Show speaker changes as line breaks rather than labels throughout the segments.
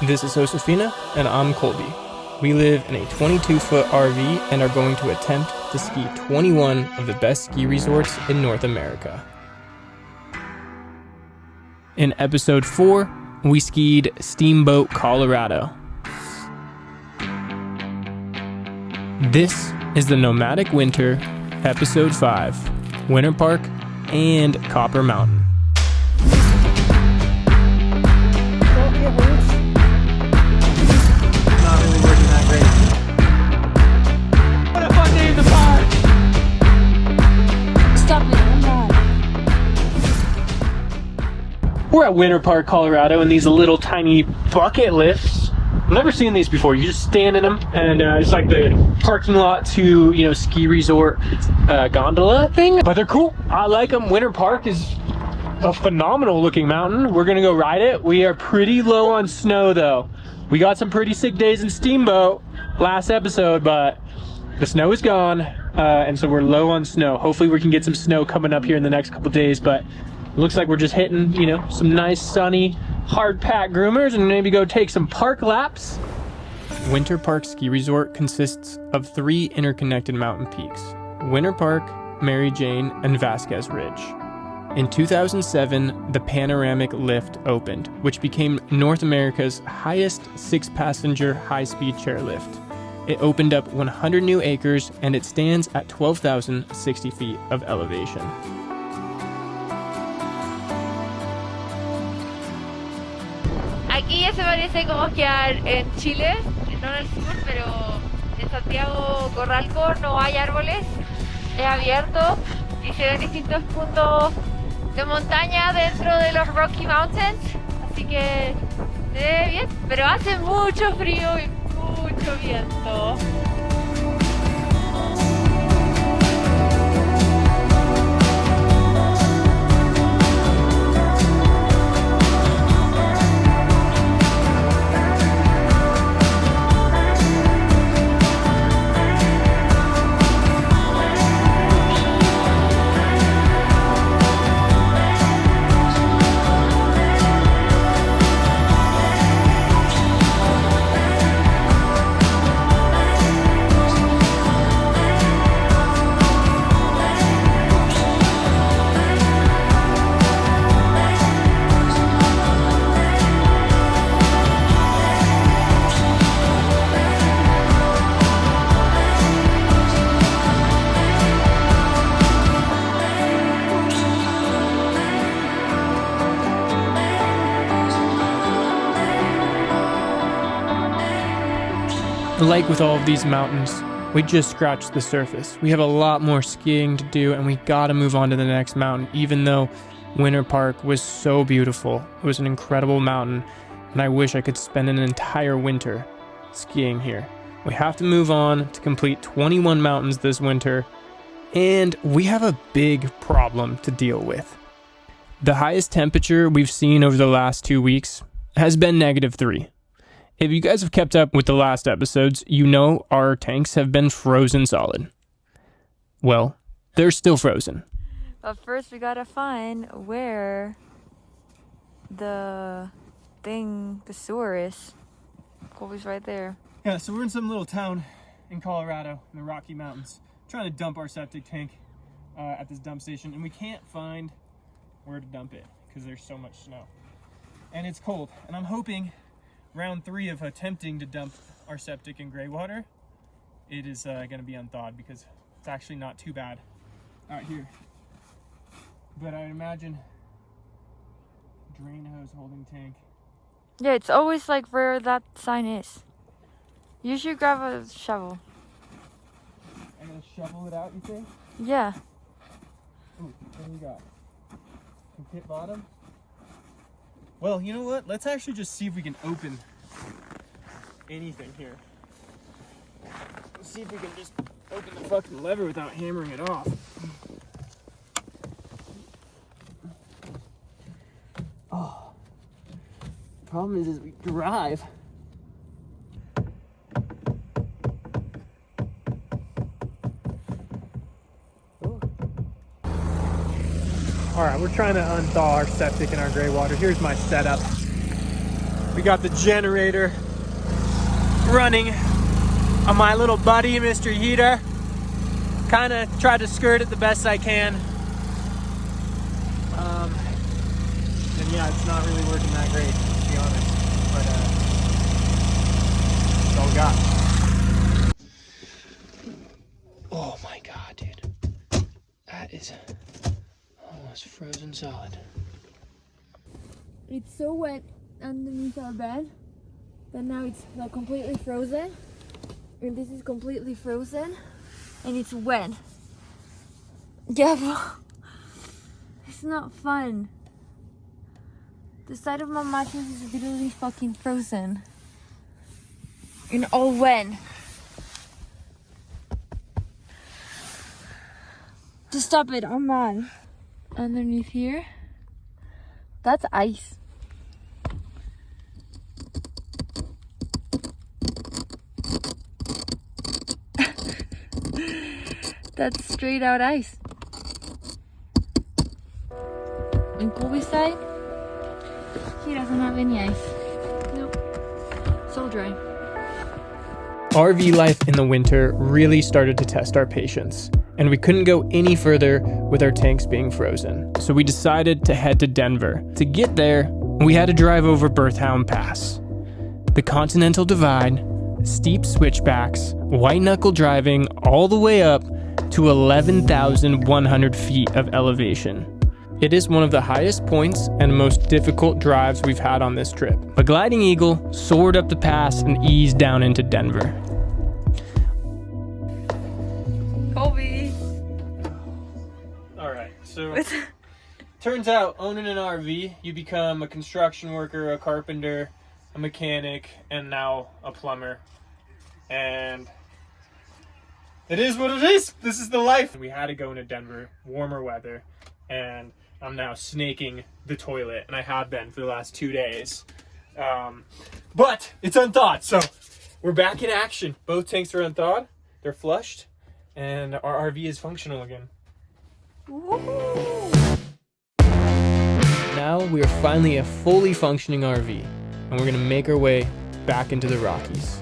This is Josefina, and I'm Colby. We live in a 22-foot RV and are going to attempt to ski 21 of the best ski resorts in North America. In episode 4, we skied Steamboat, Colorado. This is the Nomadic Winter, episode 5, Winterpark and Copper Mountain.
Not really working that great. What a fun day in the park!
Stop it, I'm not.
We're at Winterpark, Colorado, in these little tiny bucket lifts. I've never seen these before. You just stand in them, and it's like the parking lot to, ski resort gondola thing. But they're cool. I like them. Winterpark is a phenomenal looking mountain. We're gonna go ride it. We are pretty low on snow though. We got some pretty sick days in Steamboat last episode, but the snow is gone, and so we're low on snow. Hopefully we can get some snow coming up here in the next couple days, but it looks like we're just hitting, some nice sunny, hard-packed groomers and maybe go take some park laps.
Winterpark Ski Resort consists of 3 interconnected mountain peaks: Winterpark, Mary Jane, and Vasquez Ridge. In 2007, the Panoramic Lift opened, which became North America's highest 6-passenger high-speed chairlift. It opened up 100 new acres, and it stands at 12,060 feet of elevation.
Aquí ya se parece como esquiar en Chile, no en el sur, pero en Santiago Corralco no hay árboles, es abierto y se ven distintos puntos de montaña dentro de los Rocky Mountains, así que se ve bien, pero hace mucho frío y mucho viento.
Like with all of these mountains, we just scratched the surface. We have a lot more skiing to do, and we gotta move on to the next mountain, even though Winterpark was so beautiful. It was an incredible mountain, and I wish I could spend an entire winter skiing here. We have to move on to complete 21 mountains this winter, and we have a big problem to deal with. The highest temperature we've seen over the last 2 weeks has been -3. If you guys have kept up with the last episodes, you know our tanks have been frozen solid. Well, they're still frozen.
But first we gotta find where the sewer is. Colby's right there.
Yeah, so we're in some little town in Colorado, in the Rocky Mountains, trying to dump our septic tank at this dump station, and we can't find where to dump it because there's so much snow. And it's cold, and I'm hoping round 3 of attempting to dump our septic in gray water, it is going to be unthawed because it's actually not too bad out here. But I imagine drain hose holding tank.
Yeah, it's always like where that sign is. You should grab a shovel.
I'm going to shovel it out, you think?
Yeah.
Ooh, what do you got? Some pit bottom? Well, you know what? Let's actually just see if we can open anything here. Let's see if we can just open the fucking lever without hammering it off. Oh. Problem is we drive. All right, we're trying to unthaw our septic and our gray water. Here's my setup.
We got the generator running on my little buddy, Mr. Heater. Kind of tried to skirt it the best I can. And yeah, it's not really working that great, to be honest. But that's all we got. Oh my god, dude. That is almost frozen solid.
It's so wet underneath our bed, but now it's like completely frozen. And this is completely frozen, and it's wet. Yeah, but it's not fun. The side of my mattress is literally fucking frozen. And all wet. Just stop it, I'm mad. Underneath here, that's ice. That's straight out ice. And Colby's side, he doesn't have any ice. Nope. So dry.
RV life in the winter really started to test our patience, and we couldn't go any further with our tanks being frozen. So we decided to head to Denver. To get there, we had to drive over Berthoud Pass, the Continental Divide, steep switchbacks, white knuckle driving all the way up to 11,100 feet of elevation. It is one of the highest points and most difficult drives we've had on this trip. But Gliding Eagle soared up the pass and eased down into Denver.
Colby.
All right, so turns out owning an RV, you become a construction worker, a carpenter, a mechanic, and now a plumber. And it is what it is. This is the life. We had to go into Denver, warmer weather, and I'm now snaking the toilet, and I have been for the last 2 days. But it's unthawed, so we're back in action. Both tanks are unthawed, they're flushed, and our RV is functional again.
Woo-hoo.
Now we are finally a fully functioning RV, and we're gonna make our way back into the Rockies.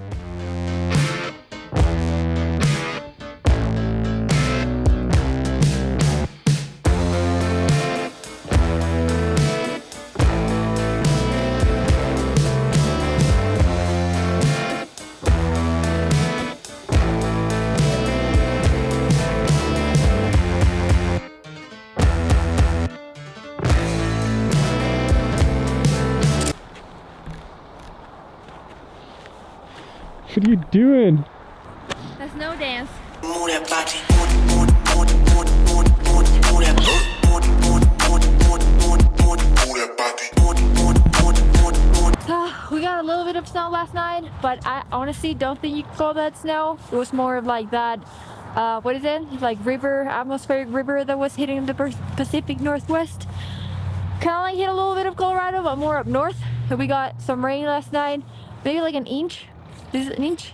What are you doing?
That's no dance. We got a little bit of snow last night, but I honestly don't think you could call that snow. It was more of like that, what is it? Like atmospheric river that was hitting the Pacific Northwest. Kind of like hit a little bit of Colorado, but more up north. So we got some rain last night, maybe like an inch. This is an inch,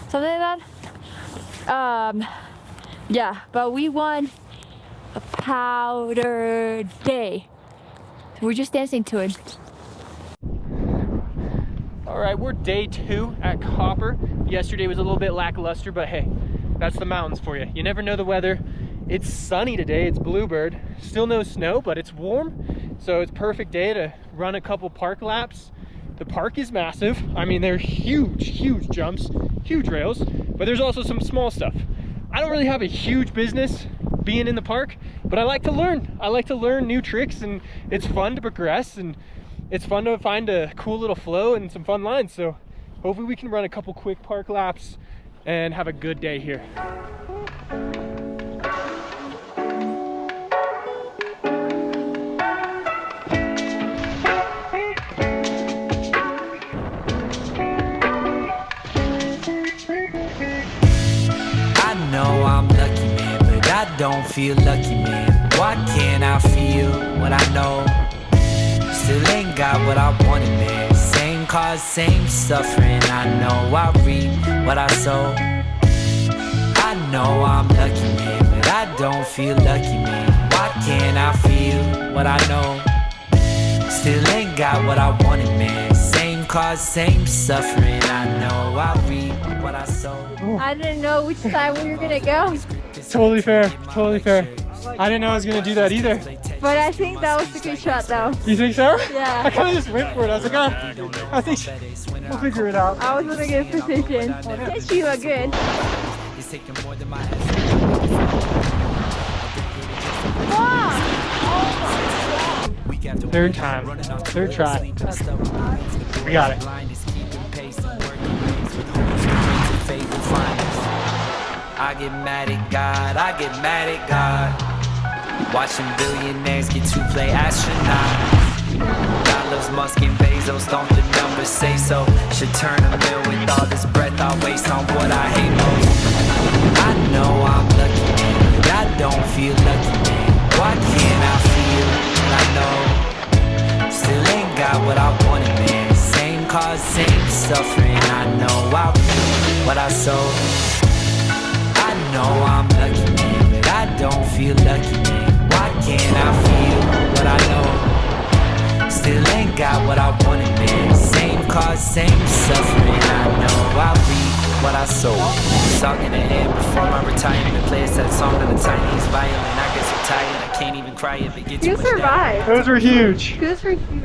something like that. Yeah, but we won a powder day. We're just dancing to it.
All right, we're day 2 at Copper. Yesterday was a little bit lackluster, but hey, that's the mountains for you. You never know the weather. It's sunny today, it's bluebird. Still no snow, but it's warm. So it's a perfect day to run a couple park laps. The park is massive. I mean, they're huge jumps, huge rails, but there's also some small stuff. I don't really have a huge business being in the park, but I like to learn. I like to learn new tricks, and it's fun to progress, and it's fun to find a cool little flow and some fun lines. So hopefully we can run a couple quick park laps and have a good day here.
I don't feel lucky, man. Why can't I feel what I know? Still ain't got what I wanted, man. Same cause, same suffering. I know I reap what I sow. I know I'm lucky, man, but I don't feel lucky, man. Why can't I feel what I know? Still ain't got what I wanted, man. Same cause cause, same suffering. I know I reap what I sow.
I didn't know which side we were gonna go,
Totally fair. Totally fair. I didn't know I was gonna do that either.
but I think that was a good shot though.
You think so?
Yeah.
I kind of just went for it. I was like, oh, I think we'll figure it out.
I was in a good position. Yes, you look good.
It's taking more than my
Third time. Third try. We got it.
I get mad at God, I get mad at God. Watching billionaires get to play astronauts. God loves Musk and Bezos, don't the numbers say so? Should turn a mill with all this breath I waste on what I hate most. I know I'm lucky, man, but I don't feel lucky, man. Why can't I feel what I know? Still ain't got what I wanted, man. Same cause, same suffering. I know I reap what I sow. I know I'm lucky, man, but I don't feel lucky, man. Why can't I feel what I know? Still ain't got what I wanted, man. Same cause, same suffering. I know I reap what I sow. Song in the air before my retirement. Play a sad song on the tiniest violin. I get so tired, I can't even cry if it gets
You survived.
Those were huge.
Those were huge.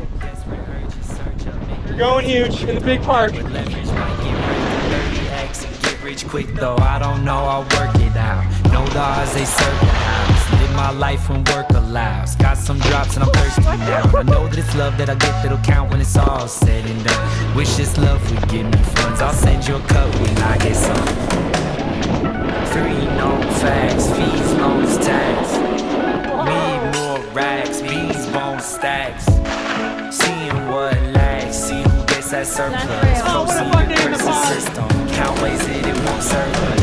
You're going huge in the big park.
Leverage might get rid of 30x and get rich quick though. I don't know, I'll work it out. Know the odds, they serve the house. Live my life when work allows. Got some drops and I'm thirsty now. I know that it's love that I get that'll count when it's all said and done. Wish this love would give me funds. I'll send you a cup when I get some. 3 known facts, fees, loans, tax. Need more racks, bees, bones, stacks. Seeing what lags, see who gets that surplus. Proceed to curse the system, count ways that it won't serve us.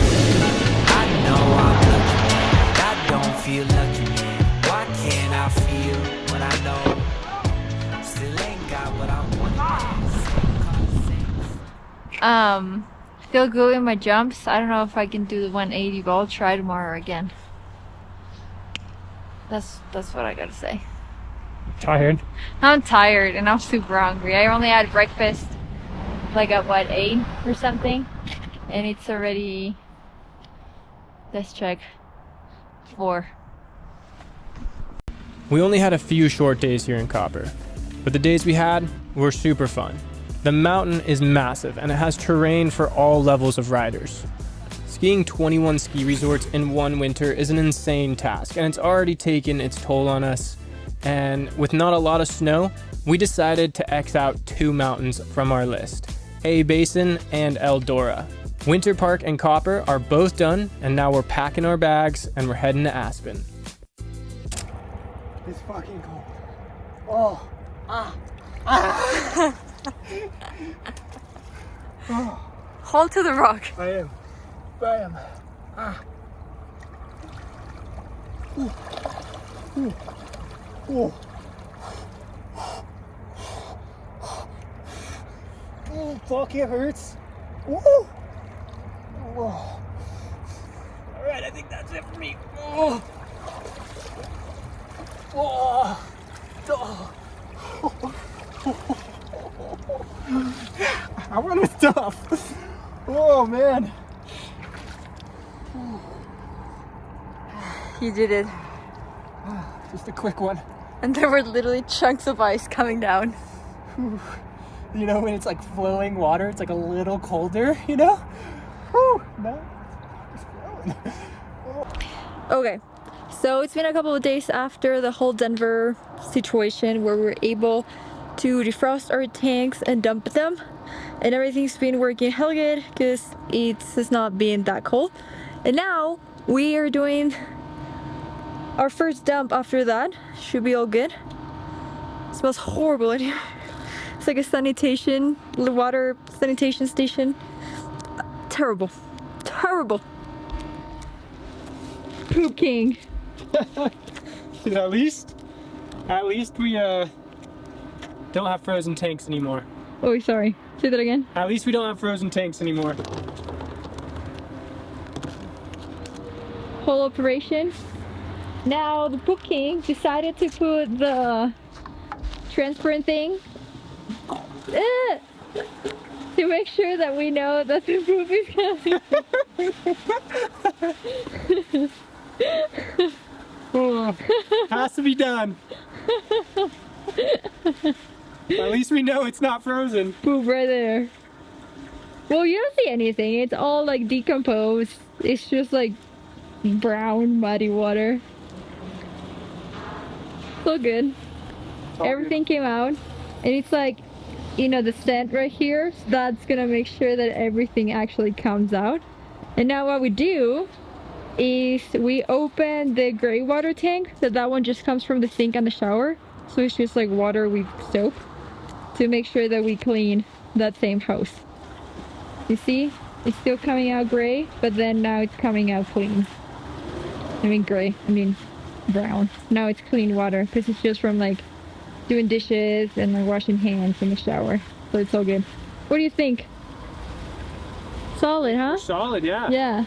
I know I'm lucky, man, I don't feel lucky, man. Why can't I feel what I know? Still ain't got what I want.
Still good in my jumps. I don't know if I can do the 180, but I'll try tomorrow again. That's what I gotta say.
Tired.
I'm tired and I'm super hungry. I only had breakfast like at what, 8 or something, and it's already, let's check, 4.
We only had a few short days here in Copper, but the days we had were super fun. The mountain is massive and it has terrain for all levels of riders. Skiing 21 ski resorts in one winter is an insane task, and it's already taken its toll on us. And with not a lot of snow, we decided to X out 2 mountains from our list, A Basin and Eldora. Winterpark and Copper are both done, and now we're packing our bags and we're heading to Aspen. It's fucking cold. Oh.
Hold to the rock.
I am. Ooh. Ooh. Ooh. Oh, fuck, it hurts. Ooh. Oh. All right, I think that's it for me. Oh. Oh. Oh. I want to stop. Oh, man.
You did it.
Just a quick one.
And there were literally chunks of ice coming down.
You know, when it's like flowing water, it's like a little colder, you know? Whew, no, it's flowing.
Okay, so it's been a couple of days after the whole Denver situation where we were able to defrost our tanks and dump them, and everything's been working hell good because it's not being that cold. And now we are doing our first dump after that. Should be all good. It smells horrible in here. It's like a water sanitation station. Terrible. Terrible. Poop king.
At least we don't have frozen tanks anymore.
Oh, sorry. Say that again.
At least we don't have frozen tanks anymore.
Whole operation. Now the Poop King decided to put the transparent thing to make sure that we know that the poop is coming.
Oh, has to be done. At least we know it's not frozen.
Poop right there. Well, you don't see anything. It's all like decomposed. It's just like brown, muddy water. So good. Everything came out. And it's like, you know, the scent right here. So that's gonna make sure that everything actually comes out. And now what we do is we open the gray water tank. So that one just comes from the sink and the shower. So it's just like water with soap to make sure that we clean that same house. You see? It's still coming out gray, but then now it's coming out clean. I mean gray, I mean brown. Now it's clean water because it's just from like doing dishes and like washing hands in the shower. So it's all good. What do you think? Solid, huh?
Solid, yeah.
Yeah.